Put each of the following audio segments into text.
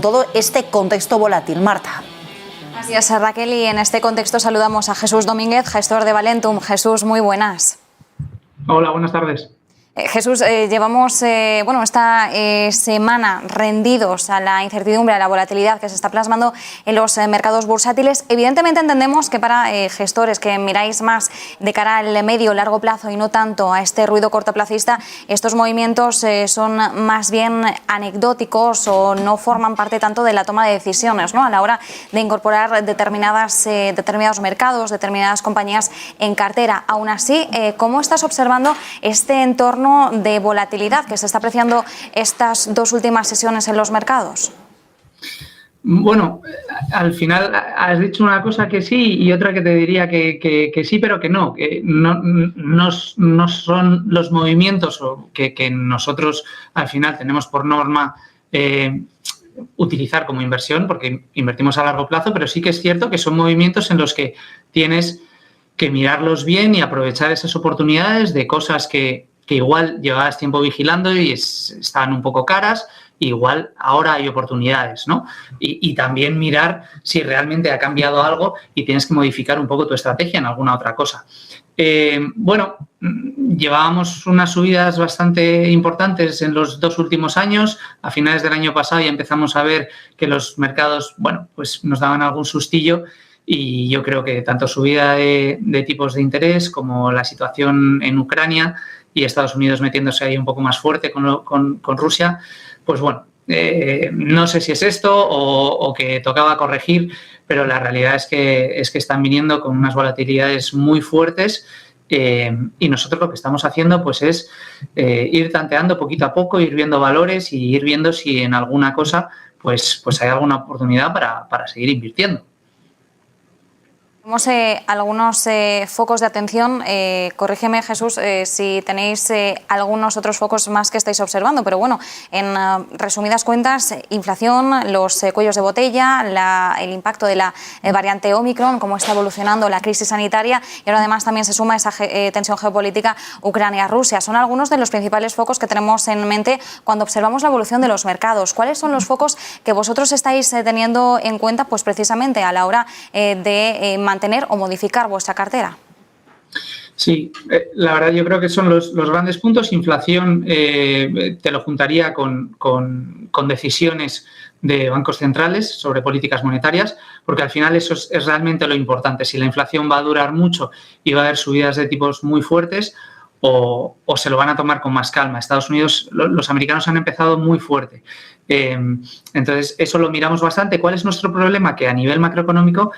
todo este contexto volátil. Marta. Así es, Raquel, y en este contexto saludamos a Jesús Domínguez, gestor de Valentum. Jesús, muy buenas. Hola, buenas tardes. Jesús, llevamos esta semana rendidos a la incertidumbre, a la volatilidad que se está plasmando en los mercados bursátiles. Evidentemente entendemos que para gestores que miráis más de cara al medio o largo plazo y no tanto a este ruido cortoplacista, estos movimientos son más bien anecdóticos o no forman parte tanto de la toma de decisiones, ¿no?, a la hora de incorporar determinados mercados, determinadas compañías en cartera. Aún así, ¿cómo estás observando este entorno de volatilidad que se está apreciando estas dos últimas sesiones en los mercados? Bueno, al final has dicho una cosa que sí y otra que te diría que sí, pero que no no son los movimientos que nosotros al final tenemos por norma utilizar como inversión, porque invertimos a largo plazo, pero sí que es cierto que son movimientos en los que tienes que mirarlos bien y aprovechar esas oportunidades de cosas que igual llevabas tiempo vigilando y estaban un poco caras, igual ahora hay oportunidades, ¿no? Y también mirar si realmente ha cambiado algo y tienes que modificar un poco tu estrategia en alguna otra cosa. Llevábamos unas subidas bastante importantes en los 2 últimos años. A finales del año pasado ya empezamos a ver que los mercados, pues nos daban algún sustillo. Y yo creo que tanto subida de tipos de interés como la situación en Ucrania y Estados Unidos metiéndose ahí un poco más fuerte con Rusia, pues bueno, no sé si es esto o que tocaba corregir, pero la realidad es que están viniendo con unas volatilidades muy fuertes y nosotros lo que estamos haciendo pues es ir tanteando poquito a poco, ir viendo valores y ir viendo si en alguna cosa pues hay alguna oportunidad para seguir invirtiendo. Tenemos algunos focos de atención. Corrígeme, Jesús, si tenéis algunos otros focos más que estáis observando, pero bueno, en resumidas cuentas, inflación, los cuellos de botella, el impacto de la variante Omicron, cómo está evolucionando la crisis sanitaria y ahora además también se suma esa tensión geopolítica Ucrania-Rusia. Son algunos de los principales focos que tenemos en mente cuando observamos la evolución de los mercados. ¿Cuáles son los focos que vosotros estáis teniendo en cuenta pues precisamente a la hora de mantener o modificar vuestra cartera? Sí, la verdad yo creo que son los grandes puntos. Inflación te lo juntaría con decisiones de bancos centrales sobre políticas monetarias, porque al final eso es realmente lo importante. Si la inflación va a durar mucho y va a haber subidas de tipos muy fuertes o se lo van a tomar con más calma. Estados Unidos, los americanos han empezado muy fuerte. Entonces, eso lo miramos bastante. ¿Cuál es nuestro problema? Que a nivel macroeconómico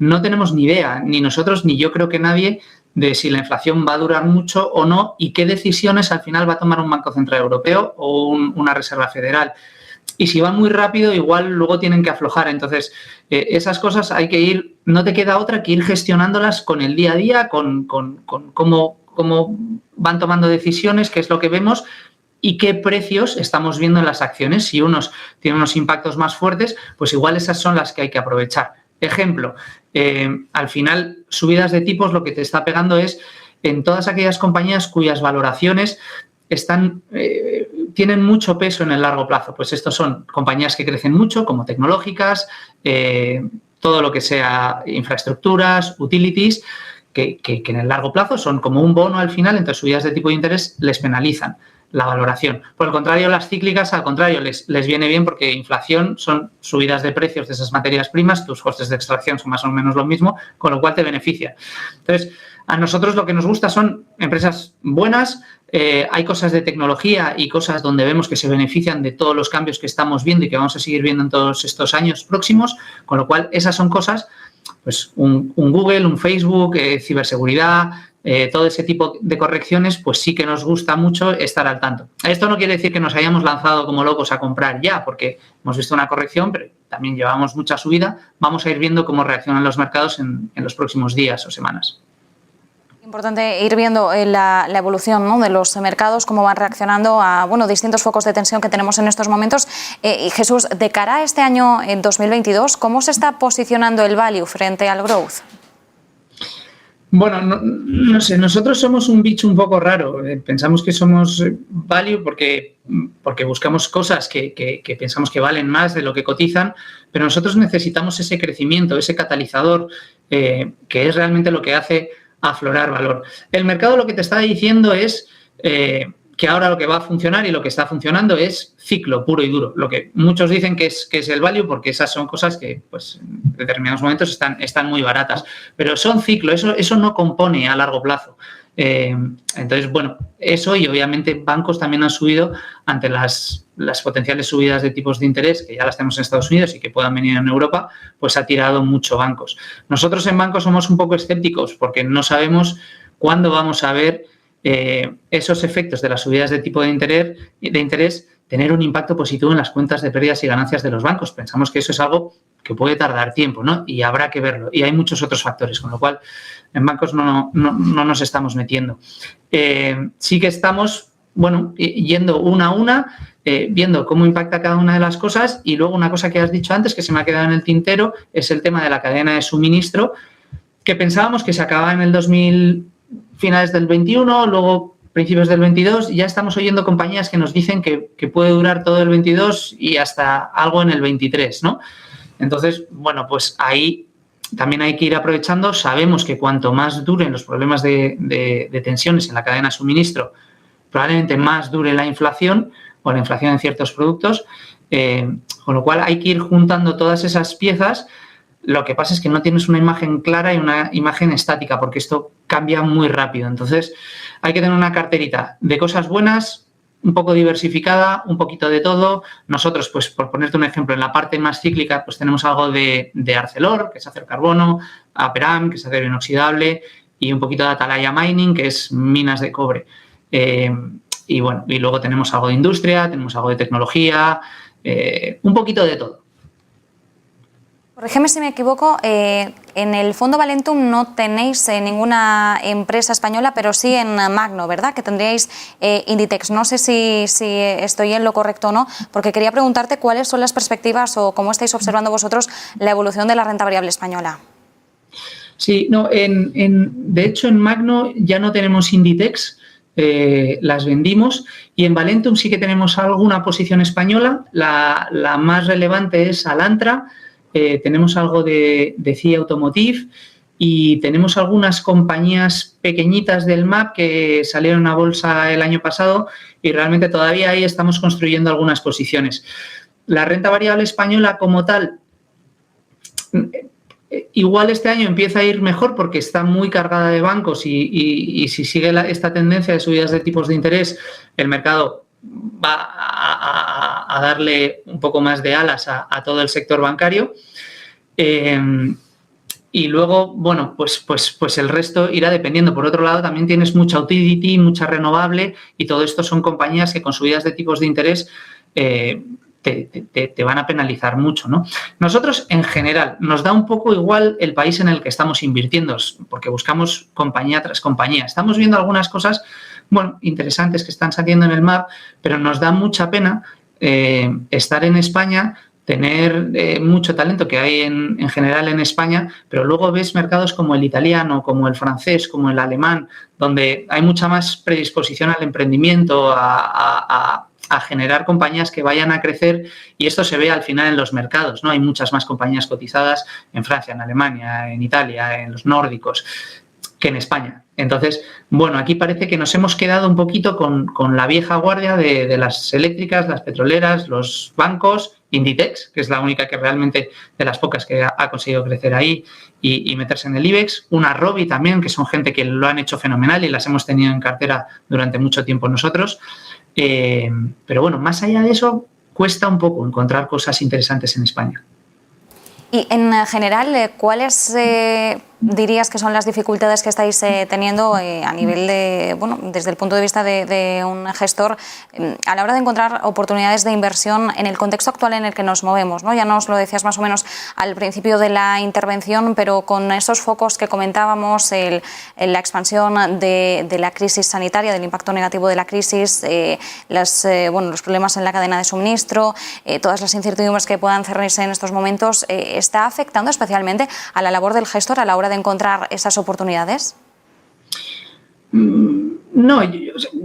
no tenemos ni idea, ni nosotros, ni yo creo que nadie, de si la inflación va a durar mucho o no y qué decisiones al final va a tomar un Banco Central Europeo o una Reserva Federal. Y si van muy rápido, igual luego tienen que aflojar. Entonces, esas cosas hay que ir, no te queda otra que ir gestionándolas con el día a día, con cómo van tomando decisiones, qué es lo que vemos y qué precios estamos viendo en las acciones. Si unos tienen unos impactos más fuertes, pues igual esas son las que hay que aprovechar. Ejemplo, al final, subidas de tipos lo que te está pegando es en todas aquellas compañías cuyas valoraciones tienen mucho peso en el largo plazo. Pues estos son compañías que crecen mucho, como tecnológicas, todo lo que sea infraestructuras, utilities, que en el largo plazo son como un bono al final, entonces subidas de tipo de interés les penalizan la valoración. Por el contrario, las cíclicas, al contrario, les viene bien porque inflación son subidas de precios de esas materias primas, tus costes de extracción son más o menos lo mismo, con lo cual te beneficia. Entonces, a nosotros lo que nos gusta son empresas buenas, hay cosas de tecnología y cosas donde vemos que se benefician de todos los cambios que estamos viendo y que vamos a seguir viendo en todos estos años próximos, con lo cual esas son cosas, pues un Google, un Facebook, ciberseguridad, todo ese tipo de correcciones, pues sí que nos gusta mucho estar al tanto. Esto no quiere decir que nos hayamos lanzado como locos a comprar ya, porque hemos visto una corrección, pero también llevamos mucha subida. Vamos a ir viendo cómo reaccionan los mercados en los próximos días o semanas. Importante ir viendo la evolución, ¿no?, de los mercados, cómo van reaccionando a distintos focos de tensión que tenemos en estos momentos. Y Jesús, de cara a este año 2022, ¿cómo se está posicionando el value frente al growth? Bueno, no sé, nosotros somos un bicho un poco raro. Pensamos que somos value porque buscamos cosas que pensamos que valen más de lo que cotizan, pero nosotros necesitamos ese crecimiento, ese catalizador, que es realmente lo que hace aflorar valor. El mercado lo que te está diciendo es que ahora lo que va a funcionar y lo que está funcionando es ciclo puro y duro. Lo que muchos dicen que es el value, porque esas son cosas que pues, en determinados momentos están muy baratas. Pero son ciclo, eso no compone a largo plazo. Entonces, bueno, eso y obviamente bancos también han subido ante las potenciales subidas de tipos de interés, que ya las tenemos en Estados Unidos y que puedan venir en Europa, pues ha tirado mucho bancos. Nosotros en bancos somos un poco escépticos porque no sabemos cuándo vamos a ver esos efectos de las subidas de tipo de interés tener un impacto positivo en las cuentas de pérdidas y ganancias de los bancos. Pensamos que eso es algo que puede tardar tiempo, ¿no? Y habrá que verlo. Y hay muchos otros factores, con lo cual en bancos no nos estamos metiendo. Sí que estamos, bueno, yendo una a una, viendo cómo impacta cada una de las cosas, y luego una cosa que has dicho antes que se me ha quedado en el tintero es el tema de la cadena de suministro, que pensábamos que se acababa en el finales del 21, luego principios del 22, y ya estamos oyendo compañías que nos dicen que puede durar todo el 22 y hasta algo en el 23, ¿no? Entonces, bueno, pues ahí también hay que ir aprovechando. Sabemos que cuanto más duren los problemas de tensiones en la cadena de suministro, probablemente más dure la inflación o la inflación en ciertos productos, con lo cual hay que ir juntando todas esas piezas. Lo que pasa es que no tienes una imagen clara y una imagen estática, porque esto cambia muy rápido. Entonces, hay que tener una carterita de cosas buenas, un poco diversificada, un poquito de todo. Nosotros, pues por ponerte un ejemplo, en la parte más cíclica, pues tenemos algo de Arcelor, que es acero carbono, Aperam, que es acero inoxidable, y un poquito de Atalaya Mining, que es minas de cobre. Y bueno, y luego tenemos algo de industria, tenemos algo de tecnología, un poquito de todo. Corrígeme si me equivoco, en el fondo Valentum no tenéis ninguna empresa española, pero sí en Magno, ¿verdad? Que tendríais Inditex. No sé si estoy en lo correcto o no, porque quería preguntarte cuáles son las perspectivas o cómo estáis observando vosotros la evolución de la renta variable española. Sí, no, de hecho en Magno ya no tenemos Inditex, las vendimos, y en Valentum sí que tenemos alguna posición española. La más relevante es Alantra. Tenemos algo de CIA Automotive y tenemos algunas compañías pequeñitas del MAP que salieron a bolsa el año pasado, y realmente todavía ahí estamos construyendo algunas posiciones. La renta variable española como tal, igual este año empieza a ir mejor porque está muy cargada de bancos y si sigue esta tendencia de subidas de tipos de interés, el mercado va a darle un poco más de alas a todo el sector bancario. Y luego, bueno, pues el resto irá dependiendo. Por otro lado, también tienes mucha utility, mucha renovable, y todo esto son compañías que con subidas de tipos de interés te van a penalizar mucho, ¿no? Nosotros, en general, nos da un poco igual el país en el que estamos invirtiendo, porque buscamos compañía tras compañía. Estamos viendo algunas cosas, bueno, interesantes que están saliendo en el MAP, pero nos da mucha pena estar en España, tener mucho talento que hay en general en España, pero luego ves mercados como el italiano, como el francés, como el alemán, donde hay mucha más predisposición al emprendimiento, a generar compañías que vayan a crecer, y esto se ve al final en los mercados, ¿no? Hay muchas más compañías cotizadas en Francia, en Alemania, en Italia, en los nórdicos, que en España. Entonces, bueno, aquí parece que nos hemos quedado un poquito con la vieja guardia de las eléctricas, las petroleras, los bancos, Inditex, que es la única que realmente, de las pocas que ha conseguido crecer ahí y meterse en el IBEX, una Robi también, que son gente que lo han hecho fenomenal y las hemos tenido en cartera durante mucho tiempo nosotros. Pero bueno, más allá de eso, cuesta un poco encontrar cosas interesantes en España. Y en general, ¿cuáles dirías que son las dificultades que estáis teniendo a nivel de, bueno, desde el punto de vista de un gestor a la hora de encontrar oportunidades de inversión en el contexto actual en el que nos movemos, ¿no? Ya nos lo decías más o menos al principio de la intervención, pero con esos focos que comentábamos, la expansión de la crisis sanitaria, del impacto negativo de la crisis, los problemas en la cadena de suministro, todas las incertidumbres que puedan cernirse en estos momentos, ¿está afectando especialmente a la labor del gestor a la hora hora de encontrar esas oportunidades? No,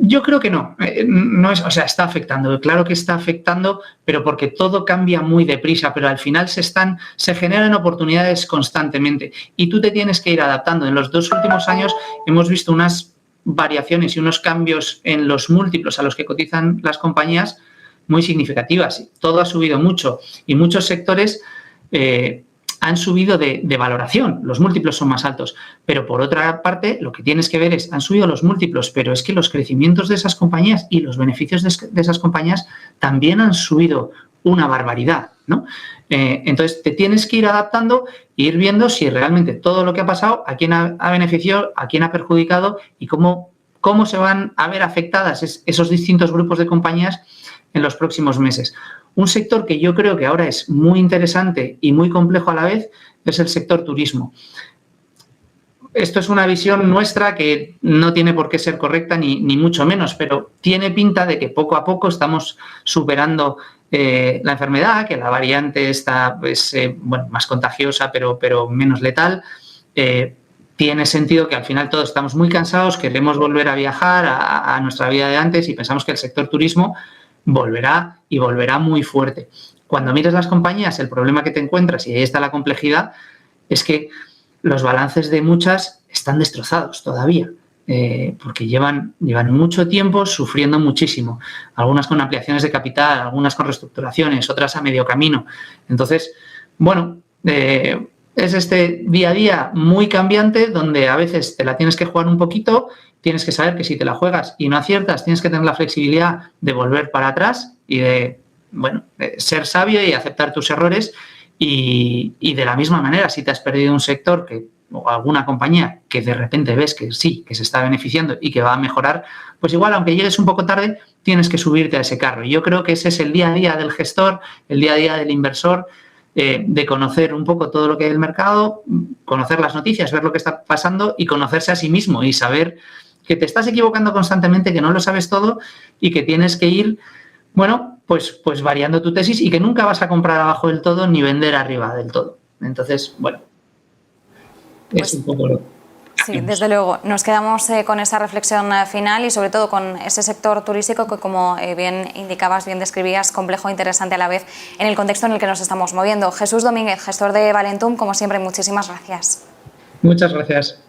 yo creo que no. No es, o sea, está afectando. Claro que está afectando, pero porque todo cambia muy deprisa, pero al final se generan oportunidades constantemente y tú te tienes que ir adaptando. En los 2 últimos años hemos visto unas variaciones y unos cambios en los múltiplos a los que cotizan las compañías muy significativas. Todo ha subido mucho y muchos sectores han subido de valoración, los múltiplos son más altos, pero por otra parte lo que tienes que ver es, han subido los múltiplos, pero es que los crecimientos de esas compañías y los beneficios de esas compañías también han subido una barbaridad, ¿no? Entonces te tienes que ir adaptando e ir viendo si realmente todo lo que ha pasado, a quién ha beneficiado, a quién ha perjudicado y cómo se van a ver afectadas esos distintos grupos de compañías en los próximos meses. Un sector que yo creo que ahora es muy interesante y muy complejo a la vez es el sector turismo. Esto es una visión nuestra que no tiene por qué ser correcta ni mucho menos, pero tiene pinta de que poco a poco estamos superando la enfermedad, que la variante está más contagiosa pero menos letal. Tiene sentido que al final todos estamos muy cansados, queremos volver a viajar a nuestra vida de antes y pensamos que el sector turismo volverá y volverá muy fuerte. Cuando mires las compañías, el problema que te encuentras, y ahí está la complejidad, es que los balances de muchas están destrozados todavía, porque llevan mucho tiempo sufriendo muchísimo. Algunas con ampliaciones de capital, algunas con reestructuraciones, otras a medio camino. Entonces, bueno, es este día a día muy cambiante donde a veces te la tienes que jugar un poquito. Tienes que saber que si te la juegas y no aciertas, tienes que tener la flexibilidad de volver para atrás y de ser sabio y aceptar tus errores. Y de la misma manera, si te has perdido un sector o alguna compañía que de repente ves que sí, que se está beneficiando y que va a mejorar, pues igual, aunque llegues un poco tarde, tienes que subirte a ese carro. Y yo creo que ese es el día a día del gestor, el día a día del inversor, de conocer un poco todo lo que hay en el mercado, conocer las noticias, ver lo que está pasando y conocerse a sí mismo y saber que te estás equivocando constantemente, que no lo sabes todo y que tienes que ir, pues variando tu tesis y que nunca vas a comprar abajo del todo ni vender arriba del todo. Entonces, es un poco lo que Sí, desde luego. Nos quedamos con esa reflexión final y sobre todo con ese sector turístico que, como bien indicabas, bien describías, complejo e interesante a la vez en el contexto en el que nos estamos moviendo. Jesús Domínguez, gestor de Valentum, como siempre, muchísimas gracias. Muchas gracias.